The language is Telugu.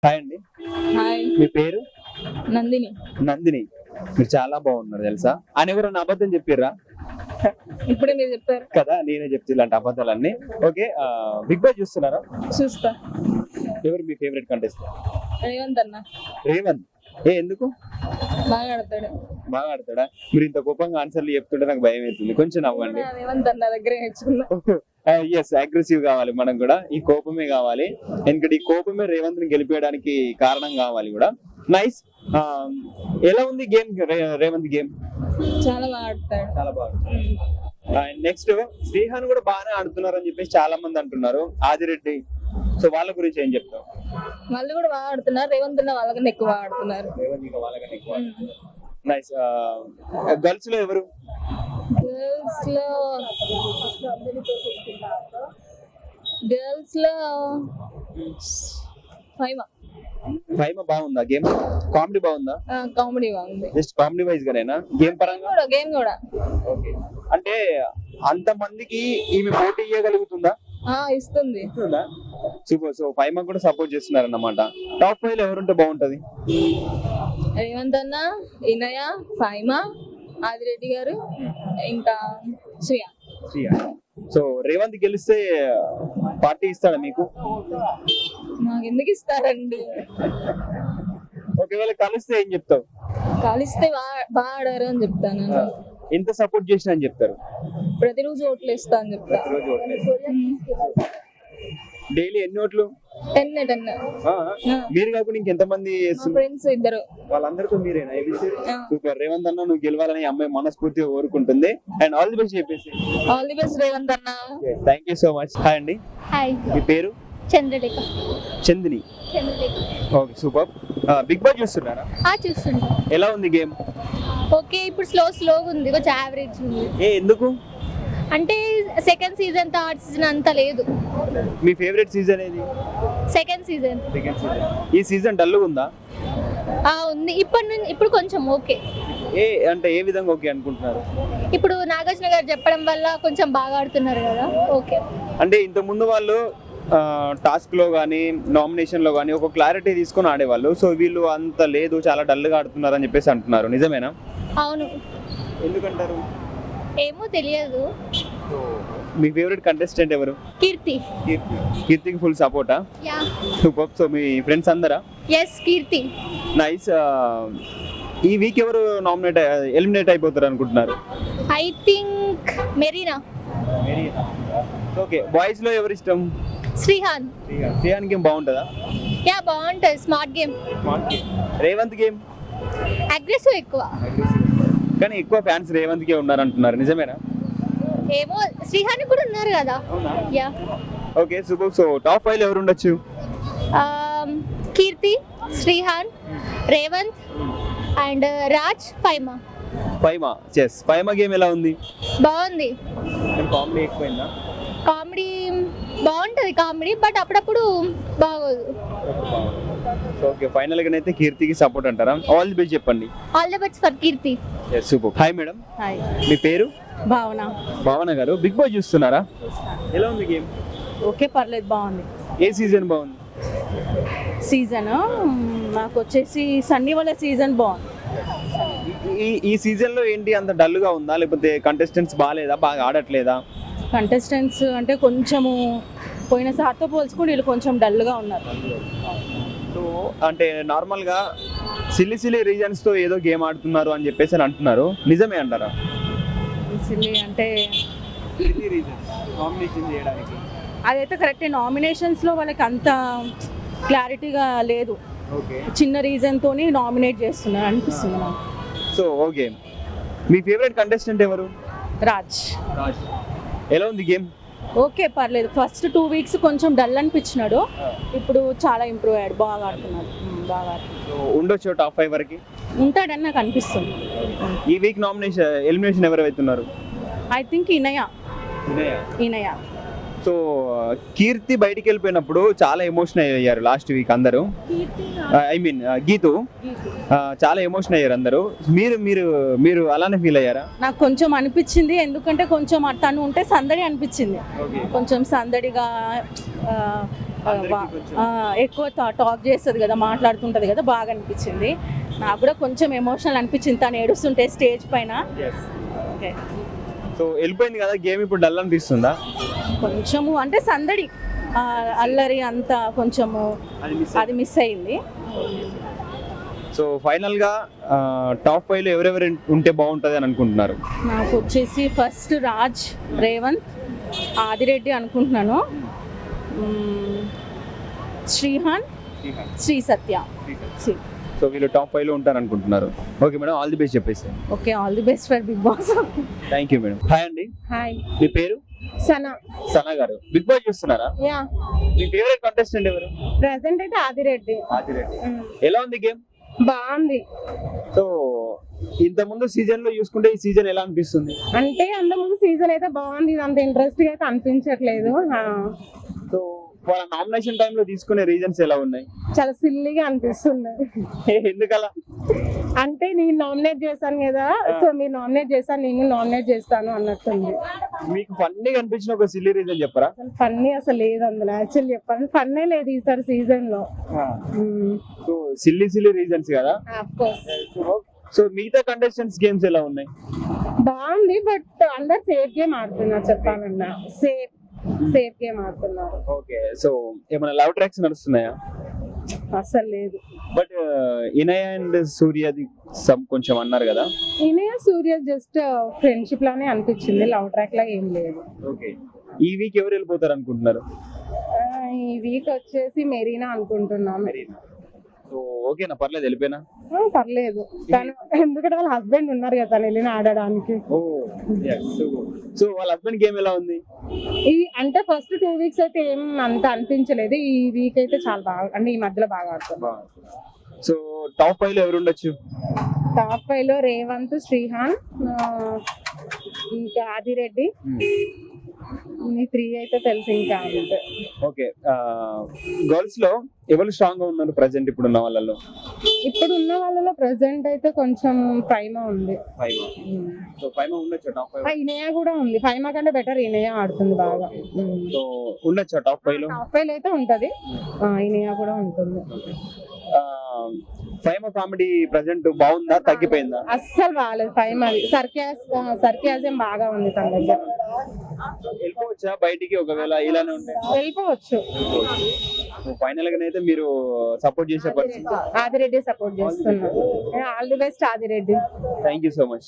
హాయ్ అండి. హాయ్, మీ పేరు? నందిని. నందిని. మీరు చాలా బాగున్నారు తెలుసా. అని ఎవరన్నా అబద్ధం చెప్పిర్రా? ఇప్పుడే మీరు చెప్పారు కదా, నేనే చెప్తే ఇలాంటి అబద్ధాలన్నీ. ఓకే, బిగ్ బాస్ చూస్తున్నారా? చూస్తా. ఎవరు మీ ఫేవరెట్ కంటెస్టెంట్? రేవంత్ అన్న రేవంత్. ఎందుకు? బాగా ఆడతాడు. బాగా ఆడతాడా? మీరు ఇంత కోపంగా ఆన్సర్లు చెప్తుంటే నాకు భయం అవుతుంది. కొంచెం నవ్వండి. రేవంత్ అన్న దగ్గర నేర్చుకున్నా. ఎస్, అగ్రెసివ్ కావాలి మనకు కూడా. ఈ కోపమే కావాలి, ఎందుకంటే ఈ కోపమే రేవంత్ ని గెలిపేయడానికి కారణం కావాలి కూడా. నైస్. ఎలా ఉంది గేమ్? రేవంత్ గేమ్ చాలా బాగా ఆడతాడు. చాలా బాగుంది. నెక్స్ట్ శ్రీహాన్ కూడా బాగానే ఆడుతున్నారు అని చెప్పేసి చాలా మంది అంటున్నారు. ఆదిరెడ్డి, సో వాళ్ళ గురించి ఏం చెప్తావు? వాళ్ళు కూడా బాగా ఆడుతున్నారు. రేవంత్ అన్న వాళ్ళకన్నా ఎక్కువ బాగా ఆడుతున్నారు. రేవంత్ ఇంకా వాళ్ళకన్నా ఎక్కువ. నైస్. గర్ల్స్ లో ఎవరు? గర్ల్స్ లో ఫైమా. ఫైమా బాగుందా గేమ్? కామెడీ బాగుందా? కామెడీ బాగుంది. జస్ట్ కామెడీ వైజ్ గానేనా గేమ్ పరంగా? గేమ్ కూడా ఓకే. అంటే అంత మందికి ఈమె పోటీ ఇవ్వగలుగుతుందా? ఇస్తుంది. సూపర్. సో ఫైమా కూడా సపోర్ట్ చేస్తున్నారు అన్నమాట. టాప్ 5 లో ఎవరుంటే బాగుంటది? రేవంత్ అన్న, ఇనయ, ఫైమా, ఆదిరెడ్డి గారు, ఇంకా శ్రియా. సో రేవంత్ గెలిస్తే పార్టీ ఇస్తాడా మీకు? నాకు ఎందుకు ఇస్తారండి? ఒకవేళ కలిస్తే ఏం చెప్తావు? కలిస్తే బాగా ఆడారు అని చెప్తాను. ఎంత సపోర్ట్ చేసినా అని చెప్తారు? ప్రతిరోజు ఓట్లు ఇస్తా అని చెప్తా. డైలీ ఎన్ని ఓట్లు? 10. మీరు కాకుండా ఇంకెంతమంది ఫ్రెండ్స్ ఇద్దరు. వాళ్ళందరితో మీరేనా? సూపర్. రేవంత్ అన్న నువ్వు గెలవాలని అమ్మాయి మనస్ఫూర్తిగా కోరుకుంటుంది. అండ్ ఆల్ ది బెస్ట్ చెప్పేసి. ఆల్ ది బెస్ట్ రేవంత్ అన్న. Thank you so much. Hi అండి. హాయ్, మీ పేరు? Chandralekha. Chandini. Okay, super. Bigg Boss చూస్తున్నారా? చూస్తున్నా. ఎలా ఉంది గేమ్? ఓకే, ఇప్పుడు స్లోగా ఉంది, కొంచెం యావరేజ్ ఉంది. ఎందుకు? అంటే సెకండ్ సీజన్, థర్డ్ సీజన్ అంత లేదు. మీ ఫేవరెట్ సీజన్ ఏది? Second season. ఈ సీజన్ డల్గా ఉందా? ఉంది. ఇప్పుడు కొంచెం ఓకే. అంటే ఏ విధంగా ఓకే అనుకుంటున్నారు? ఇప్పుడు నాగార్జున గారు చెప్పడం వల్ల కొంచెం బాగా ఆడుతున్నారు కదా, ఓకే. అంటే ఇంత ముందు వాళ్ళు టాస్క్ లో కానీ నామినేషన్ లో కానీ ఒక క్లారిటీ తీసుకొని ఆడేవాళ్ళు. సో వీళ్ళు అంత లేదు, చాలా డల్ గా ఆడుతున్నారు అని చెప్పేసి అంటున్నారు. నిజమేనా? అవును. ఎందుకంటారు? ఏమో తెలియదు. మీ ఫేవరెట్ కంటెస్టెంట్ ఎవరు? కీర్తి. కీర్తికి ఫుల్ సపోర్టా? యా. సూపర్. సో మీ ఫ్రెండ్స్ అందరా? ఎస్, కీర్తి. నైస్. ఈ వీక్ ఎవరు ఎలిమినేట్ అయిపోతారు అనుకుంటున్నారు? I think Marina. Okay. Boys లో ఎవరు ఇష్టం? శ్రీహాన్. శ్రీహాన్ గేమ్ బాగుంటుందా? యా, బాగుంటుంది. Smart game. Revanth game aggressive ఎక్కువ. కానీ ఎక్కువ ఫ్యాన్స్ రేవంత్ కే ఉన్నారు అంటున్నారు. నిజమేనా? ఏమో, శ్రీహాన్ కూడా ఉన్నారు కదా. Yeah. Okay, super. So top 5 లో ఎవరు ఉండొచ్చు? కీర్తి, శ్రీహాన్, రేవంత్ అండ్ రాజ్, ఫైమా. ఫైమా గేమ్ ఎలా ఉంది? బాగుంది. కామెడీ ఎక్కువైందా? కామెడీ బాగుంటది, కామెడీ, బట్ అప్పుడప్పుడు బాగోదు. ఓకే, ఫైనల్ గా అయితే కీర్తికి సపోర్ట్ అంటారా? ఆల్ ది బెస్ట్ చెప్పండి. All the best for Keerthi. Super. Hi madam. Hi. మీ పేరు? భావన. భావన గారు, బిగ్ బాస్ చూస్తున్నారా? ఎలా ఉంది గేమ్? ఓకే, పర్లేదు, బాగుంది. ఏ సీజన్ బాగుంది? సీజన్ నాకు వచ్చేసి సన్నీ వాళ్ళ సీజన్ బాగుంది. ఈ సీజన్ లో ఏంటి అంత డల్ గా ఉందా, లేకపోతే కంటెస్టెంట్స్ బాగాలేదా, బాగా ఆడట్లేదా? కంటెస్టెంట్స్ అంటే కొంచెము పోయిన సార్తో పోల్చుకుంటే వీళ్ళు కొంచెం డల్గా ఉన్నారు. సో అంటే నార్మల్ గా సిల్లీ రీజన్స్ తో ఏదో గేమ్ ఆడుతున్నారు అని చెప్పేసి అని అంటున్నారు. నిజమే అంటారా? సిల్లీ అంటే నామినేషన్ చేయడానికి అదైతే కరెక్టే. నామినేషన్స్లో వాళ్ళకి అంత క్లారిటీగా లేదు. ఓకే. చిన్న రీజన్తోని నామినేట్ చేస్తున్నారు అనిపిస్తుంది నాకు. సో ఓకే, మీ ఫేవరెట్ కంటెస్టెంట్ ఎవరు? రాజ్. ఎలా ఉంది గేమ్? ఓకే, పర్లేదు. ఫస్ట్ 2 వీక్స్ కొంచెం డల్ అనిపించినాడు, ఇప్పుడు చాలా ఇంప్రూవ్ అయ్యాడు, బాగా ఆడుతున్నాడు. ఉండొచ్చు టాప్ 5 వరకు ఉంటాడని నాకు అనిపిస్తుంది. ఈ వీక్ ఎలిమినేషన్ ఎవరు అవుతున్నారు? I think Inaya. సో కీర్తి బయటికి వెళ్ళిపోయినప్పుడు చాలా ఎమోషన్ అయ్యారు లాస్ట్ వీక్ అందరూ. ఐ మీన్ గీతు చాలా ఎమోషన్ అయ్యారు అందరూ. మీరు అలానే ఫీల్ అయ్యారా? నాకు కొంచెం అనిపించింది, ఎందుకంటే కొంచెం తను ఉంటే సందడి అనిపించింది. కొంచెం సందడిగా ఎక్కువ టాక్ చేస్తుంది కదా, మాట్లాడుతుంటది కదా, బాగా అనిపించింది. నాకు కూడా కొంచెం ఎమోషనల్ అనిపించింది తను ఏడుస్తుంటే స్టేజ్ పైన. ఓకే, సో వెళ్ళిపోయింది కదా గేమ్, ఇప్పుడు డల్ అనిపిస్తుందా? కొంచెము అంటే సందడి, అల్లరి అంతా కొంచెము అది మిస్ అయింది. సో ఫైనల్ గా టాప్ 5 లో ఎవరెవరు ఉంటే బాగుంటది అని అనుకుంటున్నారు? నాకు వచ్చేసి ఫస్ట్ రాజ్, రేవంత్, ఆదిరెడ్డి అనుకుంటున్నాను, శ్రీహాన్, శ్రీ సత్య. సో వీళ్ళు టాప్ 5 లో ఉంటారు అనుకుంటున్నారు. Okay madam, all the best చెప్పేసి. Okay, all the best for Bigg Boss. Thank you madam. Hi అండి, హాయ్. మీ పేరు? సనా. సనా గారు, బిగ్ బాస్ చూస్తున్నారా? యా, మీ ఫేవరెట్ కంటెస్టెంట్ ఎవరు? ప్రెసెంట్ అయితే ఆదిరెడ్డి. ఆదిరెడ్డి. ఎలా ఉంది గేమ్? బాగుంది. సో ఇంత ముందు సీజన్ లో చూసుకుంటే ఈ సీజన్ ఎలా అనిపిస్తుంది? అంటే అంత ముందు సీజన్ అయితే బాగుంది, ఇది అంత ఇంట్రెస్ట్ గా అయితే అనిపించట్లేదు. సో వాళ్ళ నామినేషన్ టైం లో తీసుకునే రీజన్స్ ఎలా ఉన్నాయి? చాలా సిల్లీగా అనిపిస్తుంది. ఎందుకలా? అంటే నేను నామినేట్ చేశాను కదా, సో మీరు నామినేట్ చేశాను, నేను నామినేట్ చేస్తాను అన్నట్టుంది. మీకు ఫన్నీగా అనిపించిన ఒక సిల్లీ రీజన్ చెప్పరా? ఫన్నీ అసలు లేదు అందులో, యాక్చువల్ చెప్పాలి ఫన్నే లేదు ఈసారి సీజన్ లో. సో సిల్లీ రీజన్స్ కదా. Of course. సో మిగతా కంటెస్టెంట్స్ గేమ్స్ ఎలా ఉన్నాయి? బాగుంది, బట్ అందరు సేఫ్ గేమ్ ఆడుతున్నారు చెప్పాలన్నా. సేఫ్ గేమ్ ఆడుతున్నారు. ఓకే, సో ఏమైనా లవ్ ట్రాక్స్ నడుస్తున్నాయా? అసలు లేదు. బట్ ఇనయ్ అండ్ సూర్యది కొంచెం అన్నారు కదా. ఇనయ సూర్య జస్ట్ ఫ్రెండ్షిప్ లానే అనిపించింది, లవ్ ట్రాక్ లాగా ఏం లేదు. ఓకే, ఈ వీక్ ఎవరు వెళ్ళిపోతారు అనుకుంటున్నారు? ఈ వీక్ వచ్చేసి మెరీనా అనుకుంటున్నాం. సో ఓకేనా, పర్లేదు వెళ్ళిపోయినా? పర్లేదు, తను ఎందుకంటే వాళ్ళ హస్బెండ్ ఉన్నారు కదా తను వెళ్ళిన ఆడడానికి. సో వాళ్ళ హస్బెండ్ గేమ్ ఎలా ఉంది? ఈ అంటే ఫస్ట్ 2 వీక్స్ అయితే ఏం అంత అనిపించలేదు, ఈ వీక్ అయితే చాలా బాగా, అంటే ఈ మధ్యలో బాగా ఆడుతున్నారు. సో టాప్ 5 లో ఎవరు ఉండొచ్చు? టాప్ 5 లో రేవంత్, శ్రీహాన్, ఇంకా ఆదిరెడ్డి. ఈ 3 అయితే తెలుసు, ఇంకా అంతే. ఓకే, గర్ల్స్ లో ఎవరు స్ట్రాంగ్ గా ఉన్నారు ప్రెసెంట్ ఇప్పుడు ఉన్న వాళ్ళలో? ఇప్పుడు ఉన్న వాళ్ళలో ప్రెసెంట్ అయితే కొంచెం ఫైమా ఉంది. సో ఫైమా ఉండొచ్చు టాప్ 5? ఇనయ కూడా ఉంది, ఫైమా కంటే బెటర్ ఇనయ ఆడుతుంది బాగా. సో ఉండొచ్చు టాప్ 5 లో? టాప్ 5 అయితే ఉంటది, ఇనయ కూడా ఉంటుంది. ఫైమా కామెడీ ప్రెసెంట్ బాగుందా, తగ్గిపోయిందా? అస్సలు బాగాలేదు ఫైమాది. సర్క్యాజం బాగా ఉంది తన దగ్గర. వెళ్ళిపోవచ్చా బయటికి ఒకవేళ ఇలానే ఉంటే? వెళ్ళిపోవచ్చు. ఫైనల్ గా అయితే మీరు సపోర్ట్ చేసే పరిస్థితి? ఆదిరెడ్డి సపోర్ట్ చేస్తున్నారు. All the best Adireddy. Thank you so much.